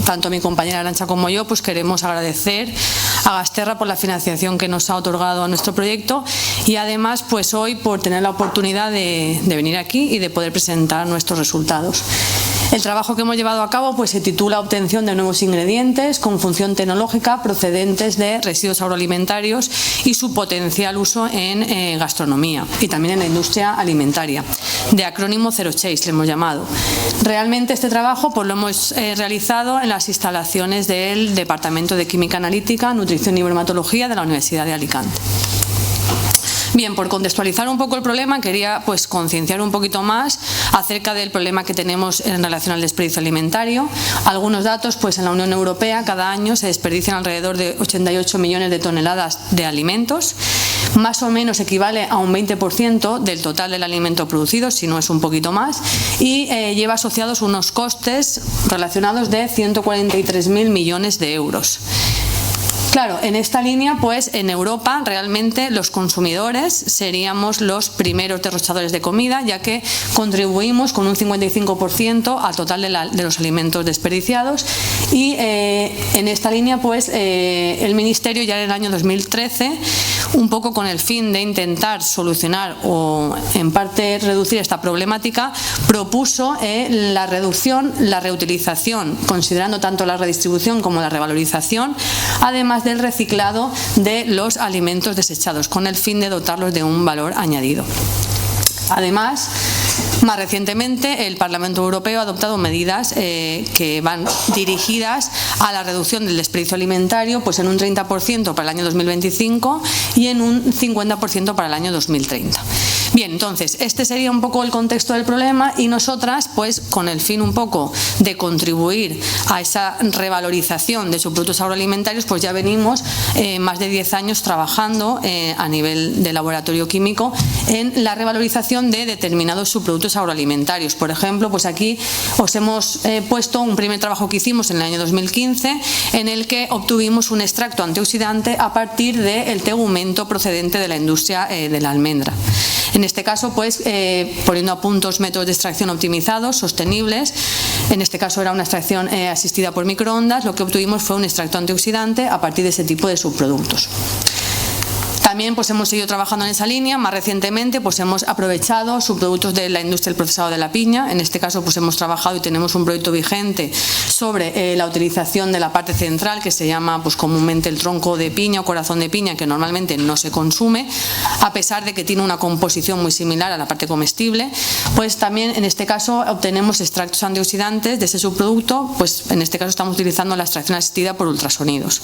tanto mi compañera Arantxa como yo, pues queremos agradecer a Gasterra por la financiación que nos ha otorgado a nuestro proyecto y además pues hoy por tener la oportunidad de venir aquí y de poder presentar nuestros resultados. El trabajo que hemos llevado a cabo pues se titula Obtención de nuevos ingredientes con función tecnológica procedentes de residuos agroalimentarios y su potencial uso en gastronomía y también en la industria alimentaria, de acrónimo Zero Waste le hemos llamado. Realmente este trabajo pues lo hemos realizado en las instalaciones del Departamento de Química Analítica, Nutrición y Bromatología de la Universidad de Alicante. Bien, por contextualizar un poco el problema, quería pues concienciar un poquito más acerca del problema que tenemos en relación al desperdicio alimentario. Algunos datos, pues en la Unión Europea cada año se desperdician alrededor de 88 millones de toneladas de alimentos, más o menos equivale a un 20% del total del alimento producido, si no es un poquito más, y lleva asociados unos costes relacionados de 143.000 millones de euros. Claro, en esta línea, pues en Europa realmente los consumidores seríamos los primeros derrochadores de comida, ya que contribuimos con un 55% al total de los alimentos desperdiciados y en esta línea pues el Ministerio ya en el año 2013, un poco con el fin de intentar solucionar o en parte reducir esta problemática, propuso la reducción, la reutilización, considerando tanto la redistribución como la revalorización, además del reciclado de los alimentos desechados, con el fin de dotarlos de un valor añadido. Además, más recientemente, el Parlamento Europeo ha adoptado medidas que van dirigidas a la reducción del desperdicio alimentario pues en un 30% para el año 2025 y en un 50% para el año 2030. Bien, entonces, este sería un poco el contexto del problema y nosotras, pues, con el fin un poco de contribuir a esa revalorización de sus productos agroalimentarios, pues ya venimos más de 10 años trabajando a nivel de laboratorio químico en la revalorización de determinados subproductos agroalimentarios. Por ejemplo, pues aquí os hemos puesto un primer trabajo que hicimos en el año 2015 en el que obtuvimos un extracto antioxidante a partir del tegumento procedente de la industria de la almendra. En este caso, pues, poniendo a punto métodos de extracción optimizados, sostenibles, en este caso era una extracción asistida por microondas, lo que obtuvimos fue un extracto antioxidante a partir de ese tipo de subproductos. También pues hemos seguido trabajando en esa línea. Más recientemente pues hemos aprovechado subproductos de la industria del procesado de la piña. En este caso pues hemos trabajado y tenemos un proyecto vigente sobre la utilización de la parte central que se llama pues comúnmente el tronco de piña o corazón de piña, que normalmente no se consume, a pesar de que tiene una composición muy similar a la parte comestible. Pues también en este caso obtenemos extractos antioxidantes de ese subproducto, pues en este caso estamos utilizando la extracción asistida por ultrasonidos.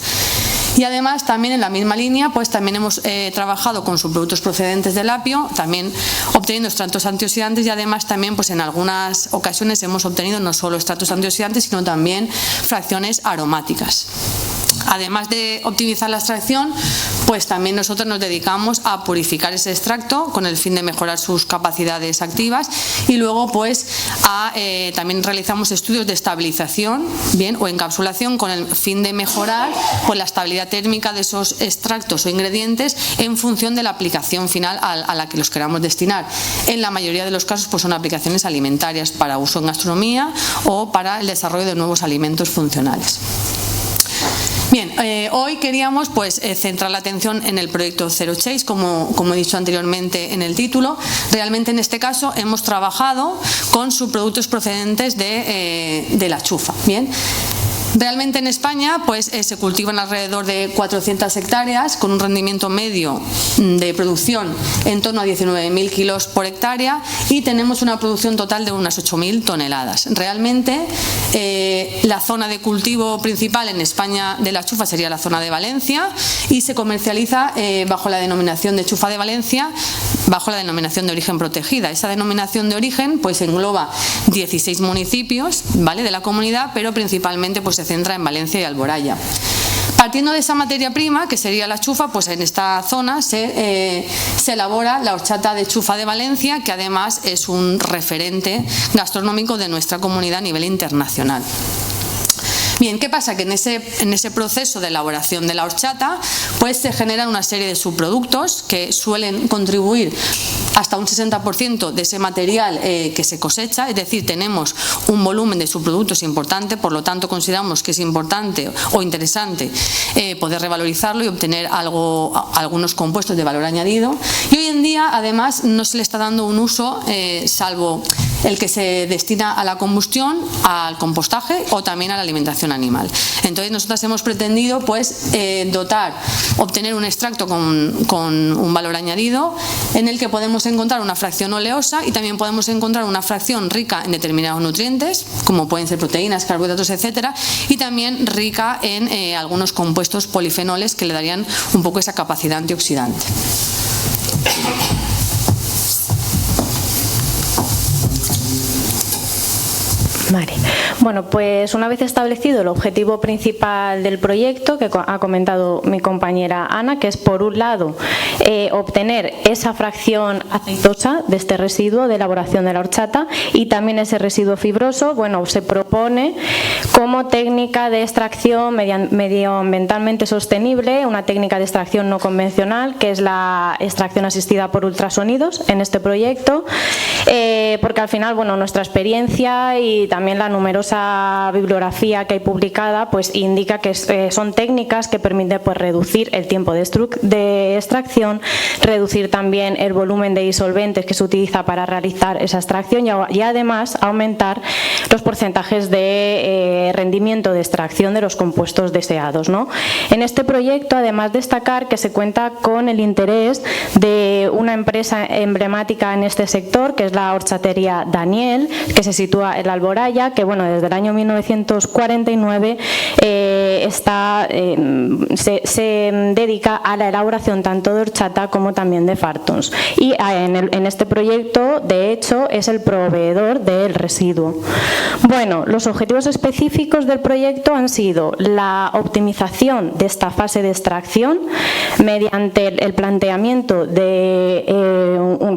Y además también en la misma línea pues también hemos trabajado con subproductos procedentes del apio, también obteniendo extractos antioxidantes y además también pues en algunas ocasiones hemos obtenido no solo extractos antioxidantes sino también fracciones aromáticas. Además de optimizar la extracción, pues también nosotros nos dedicamos a purificar ese extracto con el fin de mejorar sus capacidades activas y luego pues también realizamos estudios de estabilización o encapsulación con el fin de mejorar pues la estabilidad térmica de esos extractos o ingredientes en función de la aplicación final a la que los queramos destinar. En la mayoría de los casos pues son aplicaciones alimentarias para uso en gastronomía o para el desarrollo de nuevos alimentos funcionales. Bien, hoy queríamos pues centrar la atención en el proyecto Zero Waste, como he dicho anteriormente en el título. Realmente en este caso hemos trabajado con subproductos procedentes de la chufa. Bien. Realmente en España pues, se cultivan alrededor de 400 hectáreas con un rendimiento medio de producción en torno a 19.000 kilos por hectárea y tenemos una producción total de unas 8.000 toneladas. Realmente la zona de cultivo principal en España de la chufa sería la zona de Valencia y se comercializa bajo la denominación de chufa de Valencia, bajo la denominación de origen protegida. Esa denominación de origen pues engloba 16 municipios, ¿vale?, de la comunidad, pero principalmente pues se centra en Valencia y Alboraya. Partiendo de esa materia prima, que sería la chufa, pues en esta zona se elabora la horchata de chufa de Valencia, que además es un referente gastronómico de nuestra comunidad a nivel internacional. Bien, ¿qué pasa? Que en ese proceso de elaboración de la horchata pues se generan una serie de subproductos que suelen contribuir hasta un 60% de ese material que se cosecha, es decir, tenemos un volumen de subproductos importante, por lo tanto consideramos que es importante o interesante poder revalorizarlo y obtener algunos compuestos de valor añadido. Y hoy en día además no se le está dando un uso salvo el que se destina a la combustión, al compostaje o también a la alimentación animal. Entonces nosotras hemos pretendido pues obtener un extracto con un valor añadido en el que podemos encontrar una fracción oleosa y también podemos encontrar una fracción rica en determinados nutrientes como pueden ser proteínas, carbohidratos, etcétera, y también rica en algunos compuestos polifenoles que le darían un poco esa capacidad antioxidante. Vale. Bueno, pues una vez establecido el objetivo principal del proyecto, que ha comentado mi compañera Ana, que es por un lado obtener esa fracción aceitosa de este residuo de elaboración de la horchata y también ese residuo fibroso, bueno, se propone como técnica de extracción medioambientalmente sostenible, una técnica de extracción no convencional, que es la extracción asistida por ultrasonidos en este proyecto, porque al final, bueno, nuestra experiencia y también la numerosa bibliografía que hay publicada pues indica que son técnicas que permiten pues reducir el tiempo de extracción, reducir también el volumen de disolventes que se utiliza para realizar esa extracción y además aumentar los porcentajes de rendimiento de extracción de los compuestos deseados, ¿no? En este proyecto además destacar que se cuenta con el interés de una empresa emblemática en este sector, que es la horchatería Daniel, que se sitúa en la Alboraya, que bueno, desde el año 1949 se dedica a la elaboración tanto de horchata como también de fartons. Y en este proyecto, de hecho, es el proveedor del residuo. Bueno, los objetivos específicos del proyecto han sido la optimización de esta fase de extracción mediante el planteamiento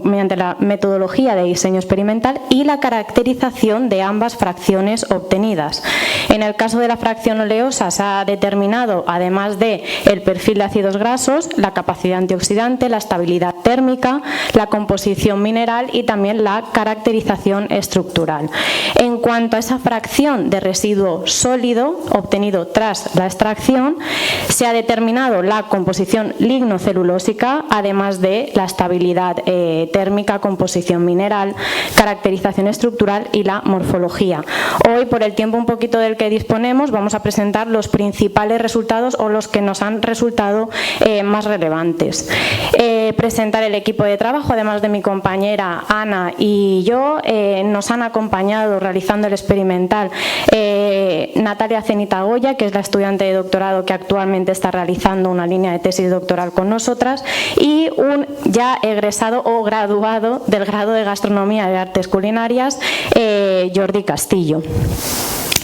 mediante la metodología de diseño experimental y la caracterización de ambas fracciones obtenidas. En el caso de la fracción oleosa se ha determinado, además de el perfil de ácidos grasos, la capacidad antioxidante, la estabilidad térmica, la composición mineral y también la caracterización estructural. En cuanto a esa fracción de residuo sólido obtenido tras la extracción, se ha determinado la composición lignocelulósica, además de la estabilidad térmica, composición mineral, caracterización estructural y la morfología. Hoy, por el tiempo un poquito del que disponemos, vamos a presentar los principales resultados o los que nos han resultado más relevantes. Presentar el equipo de trabajo, además de mi compañera Ana y yo, nos han acompañado realizando el experimental Natalia Zenitagoya, que es la estudiante de doctorado que actualmente está realizando una línea de tesis doctoral con nosotras, y un ya egresado o graduado del grado de Gastronomía de Artes Culinarias, Jordi Castillo.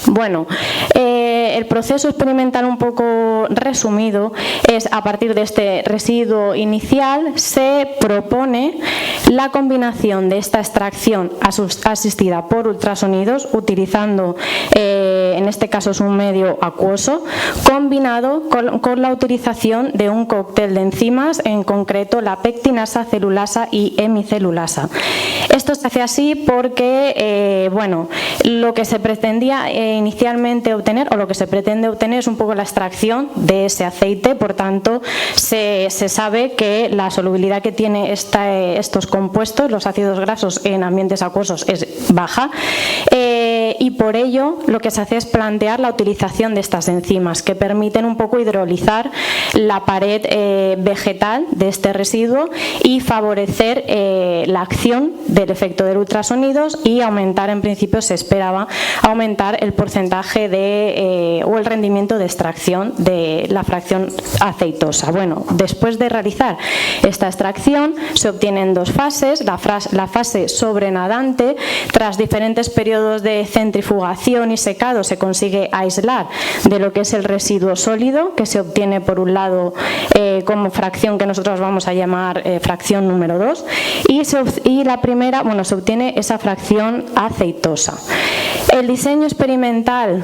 Bueno, el proceso experimental un poco resumido es a partir de este residuo inicial se propone la combinación de esta extracción asistida por ultrasonidos utilizando, en este caso es un medio acuoso, combinado con la utilización de un cóctel de enzimas, en concreto la pectinasa, celulasa y hemicelulasa. Esto se hace así porque, bueno, lo que se pretendía inicialmente obtener, o lo que se pretende obtener, es un poco la extracción de ese aceite. Por tanto, se sabe que la solubilidad que tiene estos compuestos, los ácidos grasos en ambientes acuosos, es baja, y por ello lo que se hace es plantear la utilización de estas enzimas que permiten un poco hidrolizar la pared vegetal de este residuo y favorecer la acción del efecto de ultrasonidos y aumentar, en principio se esperaba aumentar el porcentaje o el rendimiento de extracción de la fracción aceitosa. Bueno, después de realizar esta extracción se obtienen dos fases. La fase sobrenadante, tras diferentes periodos de centrifugación y secado, se consigue aislar de lo que es el residuo sólido, que se obtiene por un lado como fracción que nosotros vamos a llamar fracción número 2, y la primera, bueno, se obtiene esa fracción aceitosa. El diseño experimental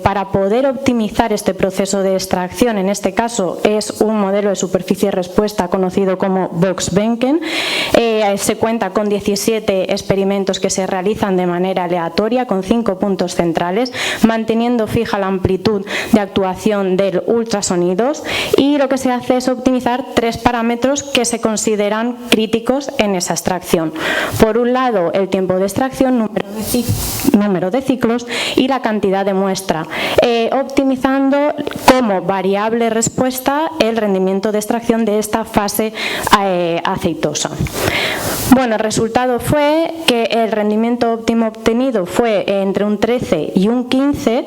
para poder optimizar este proceso de extracción, en este caso es un modelo de superficie respuesta conocido como Box-Benken. Se cuenta con 17 experimentos que se realizan de manera aleatoria con 5 puntos centrales, manteniendo fija la amplitud de actuación del ultrasonidos, y lo que se hace es optimizar 3 parámetros que se consideran críticos en esa extracción. Por un lado, el tiempo de extracción, número de ciclos y la cantidad de muestra, optimizando como variable respuesta el rendimiento de extracción de esta fase aceitosa. Bueno, el resultado fue que el rendimiento óptimo obtenido fue entre un 13 y un 15,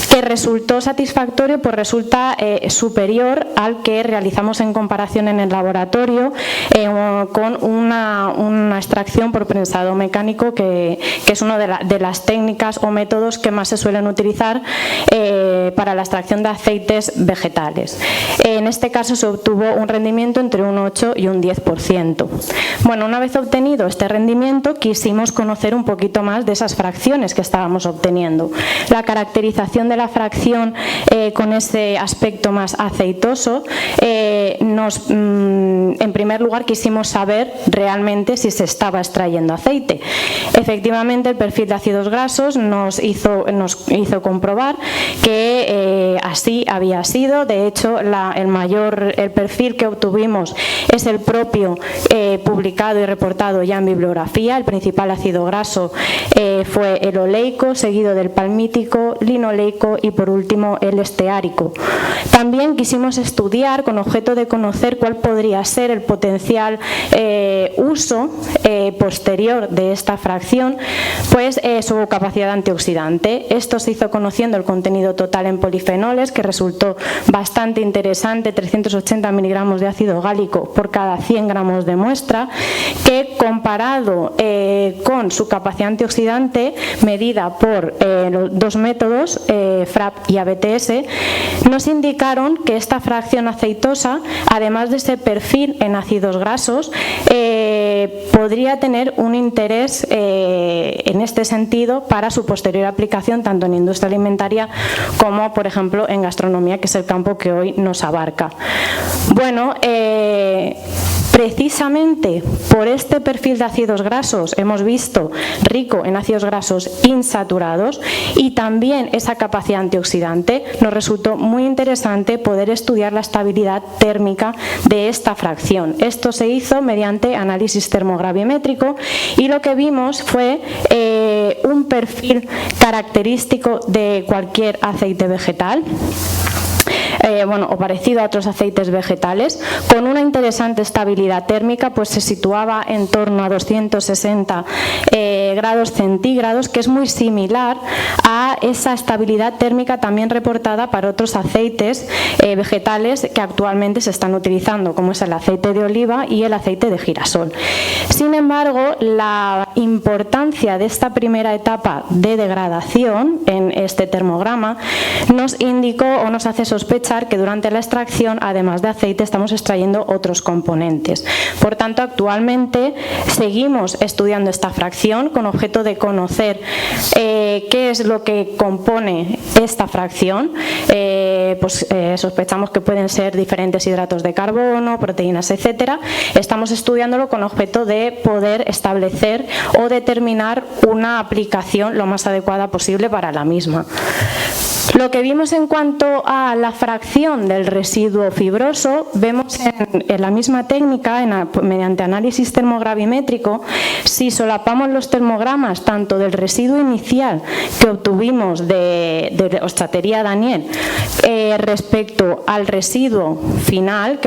que resultó satisfactorio, pues resulta superior al que realizamos en comparación en el laboratorio con una extracción por prensado mecánico, que es una de las técnicas o métodos que más se suelen utilizar para la extracción de aceites vegetales. En este caso se obtuvo un rendimiento entre un 8 y un 10%. Bueno, una vez obtenido este rendimiento, quisimos conocer un poquito más de esas fracciones que estábamos obteniendo. La caracterización de la fracción con ese aspecto más aceitoso, en primer lugar quisimos saber realmente si se estaba extrayendo aceite. Efectivamente, el perfil de ácidos grasos nos hizo comprobar que así había sido. De hecho, el perfil que obtuvimos es el propio publicado y reportado ya en bibliografía. El principal ácido graso fue el oleico, seguido del palmítico, linoleico y por último el esteárico. También quisimos estudiar, con objeto de conocer cuál podría ser el potencial uso posterior de esta fracción, pues su capacidad antioxidante. Esto se hizo conociendo el contenido total en polifenoles, que resultó bastante interesante: 380 miligramos de ácido gálico por cada 100 gramos de muestra, que comparado con su capacidad antioxidante medida por los dos métodos, FRAP y ABTS, nos indicaron que esta fracción aceitosa, además de ese perfil en ácidos grasos, podría tener un interés en este sentido para su posterior aplicación tanto en industria alimentaria como, por ejemplo, en gastronomía, que es el campo que hoy nos abarca. Bueno, precisamente por este perfil de ácidos grasos, hemos visto rico en ácidos grasos insaturados, y también esa capacidad antioxidante, nos resultó muy interesante poder estudiar la estabilidad térmica de esta fracción. Esto se hizo mediante análisis termogravimétrico, y lo que vimos fue un perfil característico de cualquier aceite vegetal, o parecido a otros aceites vegetales, con una interesante estabilidad térmica, pues se situaba en torno a 260 grados centígrados, que es muy similar a esa estabilidad térmica también reportada para otros aceites vegetales que actualmente se están utilizando, como es el aceite de oliva y el aceite de girasol. Sin embargo, la importancia de esta primera etapa de degradación en este termograma nos indicó o nos hace sospechar que durante la extracción, además de aceite, estamos extrayendo otros componentes. Por tanto, actualmente seguimos estudiando esta fracción con objeto de conocer qué es lo que compone esta fracción. Sospechamos que pueden ser diferentes hidratos de carbono, proteínas, etcétera. Estamos estudiándolo con objeto de poder establecer o determinar una aplicación lo más adecuada posible para la misma. Lo que vimos en cuanto a la fracción del residuo fibroso, vemos en la misma técnica, mediante análisis termogravimétrico, si solapamos los termogramas tanto del residuo inicial que obtuvimos de Ostratería Daniel respecto al residuo final,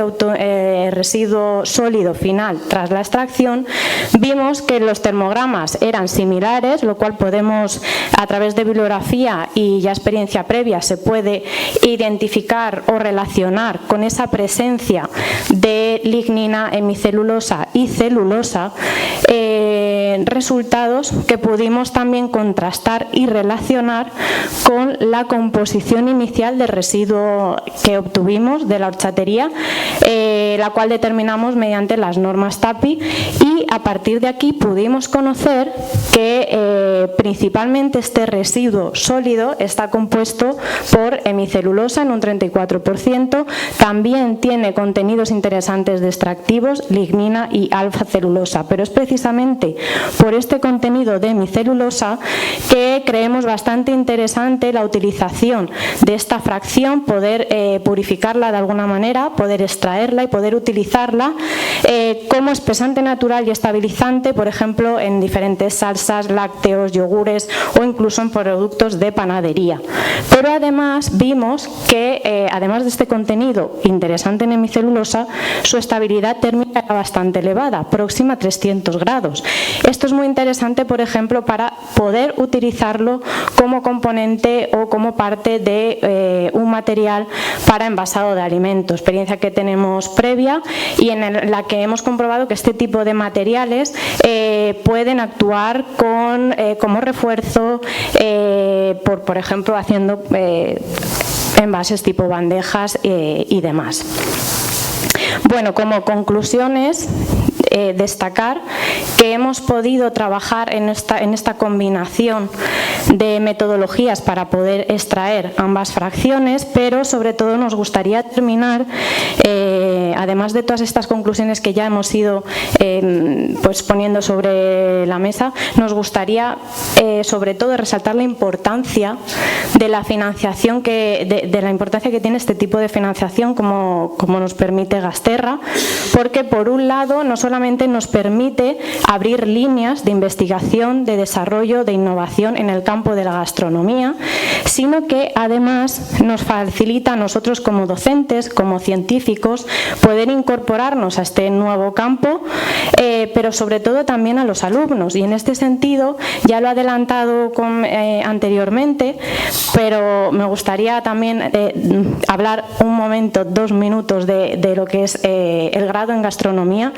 residuo sólido final tras la extracción, vimos que los termogramas eran similares, lo cual podemos, a través de bibliografía y ya experiencia previa, se puede identificar o relacionar con esa presencia de lignina, hemicelulosa y celulosa resultados que pudimos también contrastar y relacionar con la composición inicial del residuo que obtuvimos de la horchatería, la cual determinamos mediante las normas TAPI, y a partir de aquí pudimos conocer que principalmente este residuo sólido está compuesto por hemicelulosa en un 34%, también tiene contenidos interesantes de extractivos, lignina y alfa-celulosa, pero es precisamente por este contenido de hemicelulosa que creemos bastante interesante la utilización de esta fracción, poder purificarla de alguna manera, poder extraerla y poder utilizarla como espesante natural y estabilizante, por ejemplo, en diferentes salsas, lácteos, yogures o incluso en productos de panadería. Pero además vimos que, además de este contenido interesante en hemicelulosa, su estabilidad térmica era bastante elevada, próxima a 300 grados. Esto es muy interesante, por ejemplo, para poder utilizarlo como componente o como parte de un material para envasado de alimentos, experiencia que tenemos previa y en la que hemos comprobado que este tipo de materiales pueden actuar como refuerzo, por ejemplo, haciendo envases tipo bandejas y demás. Bueno, como conclusiones, destacar que hemos podido trabajar en esta combinación de metodologías para poder extraer ambas fracciones, pero sobre todo nos gustaría terminar, además de todas estas conclusiones que ya hemos ido pues poniendo sobre la mesa, nos gustaría sobre todo resaltar la importancia de la financiación de la importancia que tiene este tipo de financiación como nos permite Gasterra, porque por un lado no solamente nos permite abrir líneas de investigación, de desarrollo, de innovación en el campo de la gastronomía, sino que además nos facilita a nosotros como docentes, como científicos, poder incorporarnos a este nuevo campo, pero sobre todo también a los alumnos. Y en este sentido, ya lo he adelantado anteriormente, pero me gustaría también hablar un momento, 2 minutos de lo que es el grado en gastronomía,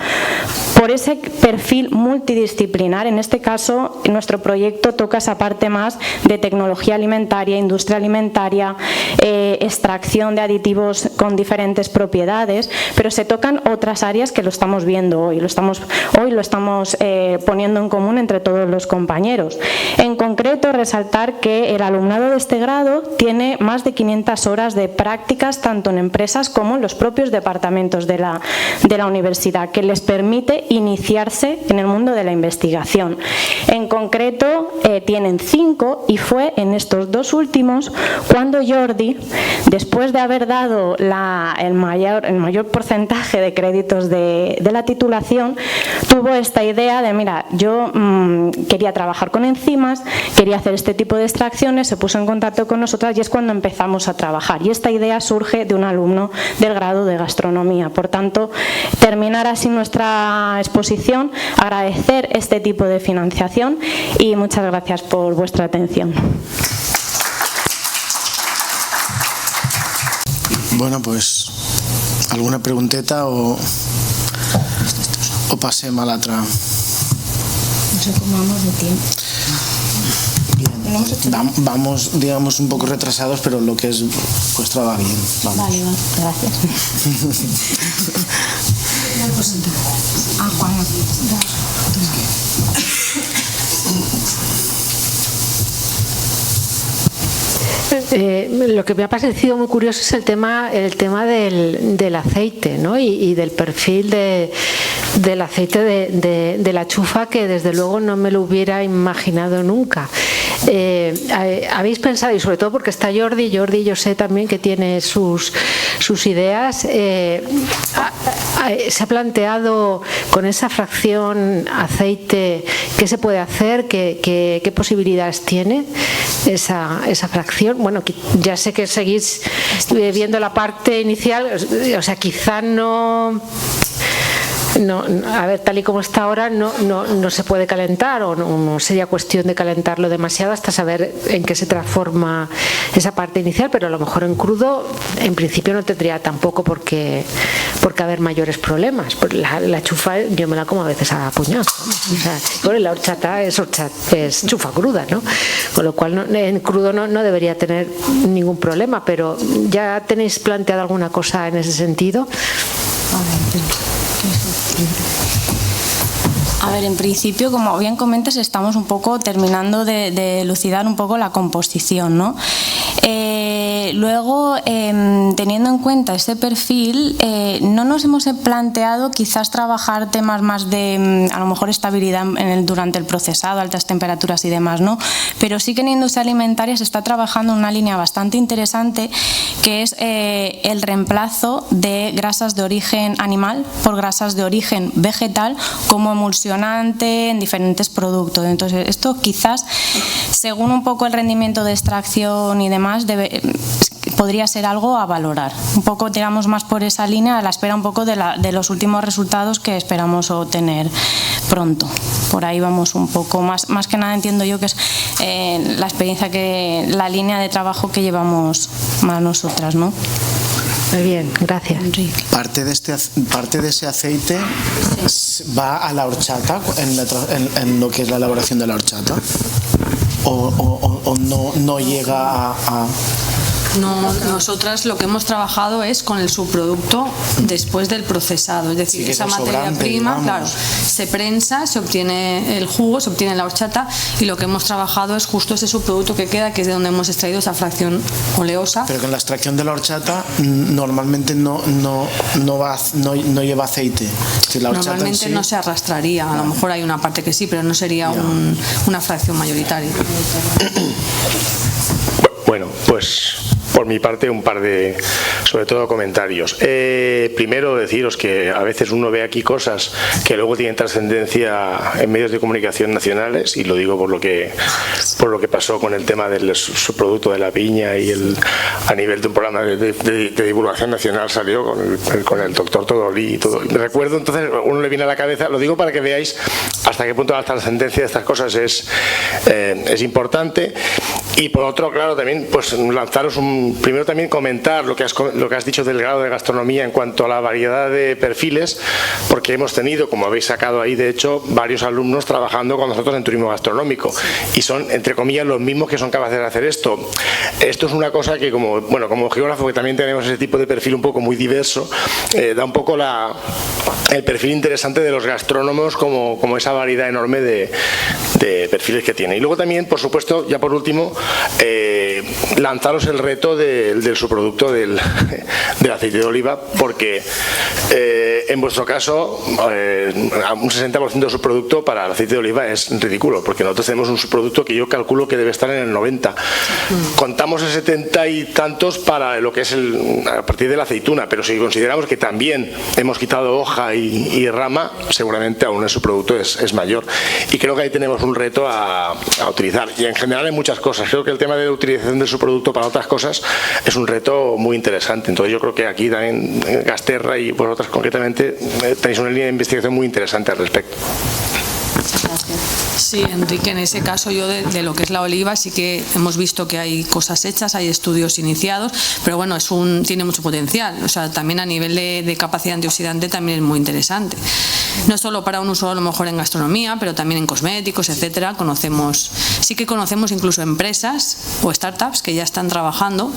por ese perfil multidisciplinar. En este caso, nuestro proyecto toca esa parte más de tecnología alimentaria, industria alimentaria, extracción de aditivos con diferentes propiedades, pero se tocan otras áreas que lo estamos viendo hoy. Hoy lo estamos poniendo en común entre todos los compañeros. En concreto, resaltar que el alumnado de este grado tiene más de 500 horas de prácticas tanto en empresas como en los propios departamentos de la universidad, que les permite iniciarse en el mundo de la investigación. En concreto, tienen 5 y fue en estos 2 últimos cuando Jordi, después de haber dado el mayor porcentaje de créditos de la titulación, tuvo esta idea de, mira, yo quería trabajar con enzimas, quería hacer este tipo de extracciones, se puso en contacto con nosotras y es cuando empezamos a trabajar. Y esta idea surge de un alumno del grado de gastronomía. Por tanto, terminar así nuestra exposición, agradecer este tipo de financiación y muchas gracias por vuestra atención. Bueno, pues, ¿alguna pregunteta o passem a l'altra? No sé cómo vamos de tiempo. Bien, vamos, digamos, un poco retrasados, pero lo que es vuestra va bien. Vamos. Vale, gracias. Juan. Lo que me ha parecido muy curioso es el tema del aceite, ¿no? y del perfil del aceite de la chufa, que desde luego no me lo hubiera imaginado nunca. Habéis pensado, y sobre todo porque está Jordi yo sé también que tiene sus ideas, se ha planteado con esa fracción aceite qué se puede hacer, qué posibilidades tiene esa fracción. Bueno, ya sé que seguís viendo la parte inicial, o sea, quizá no a ver, tal y como está ahora no se puede calentar, o no sería cuestión de calentarlo demasiado hasta saber en qué se transforma esa parte inicial, pero a lo mejor en crudo en principio no tendría tampoco por qué haber mayores problemas. La chufa yo me la como a veces a puñados, o sea, bueno, la horchata es chufa cruda, ¿no? Con lo cual en crudo no debería tener ningún problema, pero ¿ya tenéis planteado alguna cosa en ese sentido? A ver, en principio, como bien comentas, estamos un poco terminando de elucidar un poco la composición, ¿no? Luego, teniendo en cuenta este perfil, no nos hemos planteado quizás trabajar temas más de, a lo mejor, estabilidad durante el procesado, altas temperaturas y demás, ¿no? Pero sí que en industria alimentaria se está trabajando una línea bastante interesante, que es el reemplazo de grasas de origen animal por grasas de origen vegetal como emulsionante en diferentes productos. Entonces, esto quizás, según un poco el rendimiento de extracción y demás, podría ser algo a valorar. Un poco tiramos más por esa línea, a la espera un poco de los últimos resultados que esperamos obtener pronto. Por ahí vamos un poco más que nada, entiendo yo que es la experiencia, la línea de trabajo que llevamos más nosotras, ¿no? Muy bien, gracias. Enrique. Parte de ese aceite va a la horchata en lo que es la elaboración de la horchata, o no llega a... No, nosotras lo que hemos trabajado es con el subproducto después del procesado, es decir, sí, esa materia prima, claro, se prensa, se obtiene el jugo, se obtiene la horchata, y lo que hemos trabajado es justo ese subproducto que queda, que es de donde hemos extraído esa fracción oleosa. Pero con la extracción de la horchata normalmente no lleva aceite. Si la horchata normalmente en sí, no se arrastraría, a lo mejor hay una parte que sí, pero no sería una fracción mayoritaria. Bueno, pues por mi parte un par de, sobre todo, comentarios. Primero, deciros que a veces uno ve aquí cosas que luego tienen trascendencia en medios de comunicación nacionales, y lo digo por lo que pasó con el tema del subproducto de la piña, y a nivel de un programa de divulgación nacional salió con el doctor Todolí y todo. Recuerdo, entonces uno le viene a la cabeza, lo digo para que veáis hasta qué punto la trascendencia de estas cosas es importante. Y por otro, claro, también pues lanzaros primero también comentar lo que has dicho del grado de gastronomía en cuanto a la variedad de perfiles, porque hemos tenido, como habéis sacado ahí, de hecho, varios alumnos trabajando con nosotros en turismo gastronómico, y son, entre comillas, los mismos que son capaces de hacer esto. Esto es una cosa que, como geógrafo, que también tenemos ese tipo de perfil un poco muy diverso, da un poco el perfil interesante de los gastrónomos, como esa variedad enorme de perfiles que tiene. Y luego también, por supuesto, ya por último, lanzaros el reto del subproducto del aceite de oliva, porque en vuestro caso un 60% de subproducto para el aceite de oliva es ridículo, porque nosotros tenemos un subproducto que yo calculo que debe estar en el 90%. Contamos el 70 y tantos para lo que es a partir de la aceituna, pero si consideramos que también hemos quitado hoja y rama, seguramente aún el subproducto es mayor, y creo que ahí tenemos un reto a utilizar. Y en general en muchas cosas, creo que el tema de la utilización del subproducto para otras cosas es un reto muy interesante. Entonces yo creo que aquí también Gasterra y vosotras concretamente tenéis una línea de investigación muy interesante al respecto. Sí, Enrique, en ese caso yo de lo que es la oliva sí que hemos visto que hay cosas hechas, hay estudios iniciados, pero bueno, tiene mucho potencial, o sea, también a nivel de capacidad antioxidante también es muy interesante. No solo para un uso a lo mejor en gastronomía, pero también en cosméticos, etcétera. Sí que conocemos incluso empresas o startups que ya están trabajando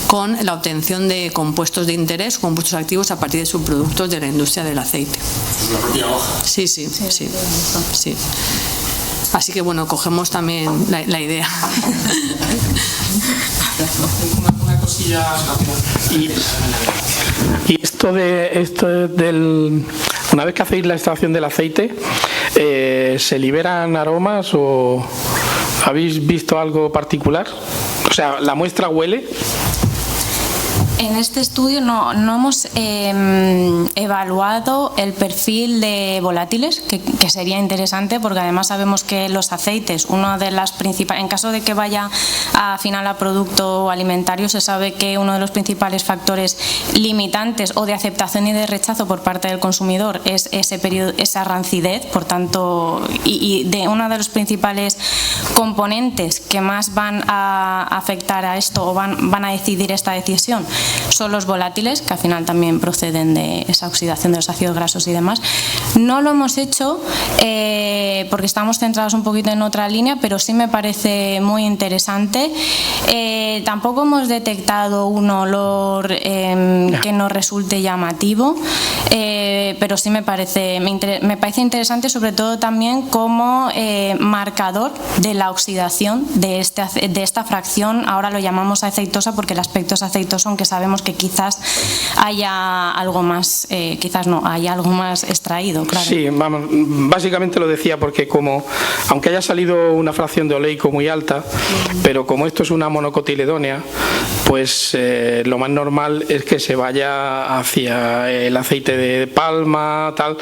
con la obtención de compuestos de interés, compuestos activos a partir de subproductos de la industria del aceite. ¿La propia hoja? Sí. Así que bueno, cogemos también la idea. Una cosilla y esto del una vez que hacéis la extracción del aceite, ¿se liberan aromas o habéis visto algo particular? O sea, ¿la muestra huele? En este estudio no hemos evaluado el perfil de volátiles, que sería interesante, porque además sabemos que los aceites, una de las principales, en caso de que vaya a final a producto alimentario, se sabe que uno de los principales factores limitantes o de aceptación y de rechazo por parte del consumidor es ese periodo, esa rancidez, por tanto, y de uno de los principales componentes que más van a afectar a esto o van a decidir esta decisión son los volátiles, que al final también proceden de esa oxidación de los ácidos grasos y demás. No lo hemos hecho porque estamos centrados un poquito en otra línea, pero sí me parece muy interesante. Tampoco hemos detectado un olor que nos resulte llamativo, pero sí me parece interesante, sobre todo también como marcador de la oxidación de esta fracción. Ahora lo llamamos aceitosa porque el aspecto es aceitoso, aunque sabemos que quizás haya algo más, haya algo más extraído, claro. Sí, vamos, básicamente lo decía porque aunque haya salido una fracción de oleico muy alta, pero como esto es una monocotiledónea, pues lo más normal es que se vaya hacia el aceite de palma, tal.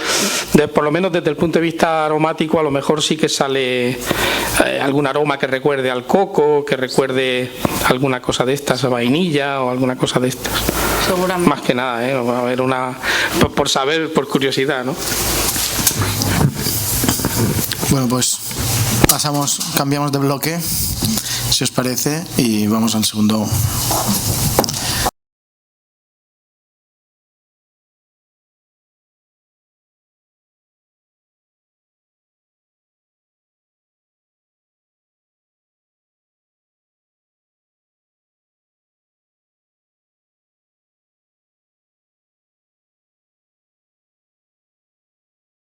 Por lo menos desde el punto de vista aromático, a lo mejor sí que sale algún aroma que recuerde al coco, que recuerde alguna cosa de estas, a vainilla o alguna cosa de estas. Seguramente. Más que nada, va a haber por saber, por curiosidad, ¿no? Bueno, pues cambiamos de bloque, si os parece, y vamos al segundo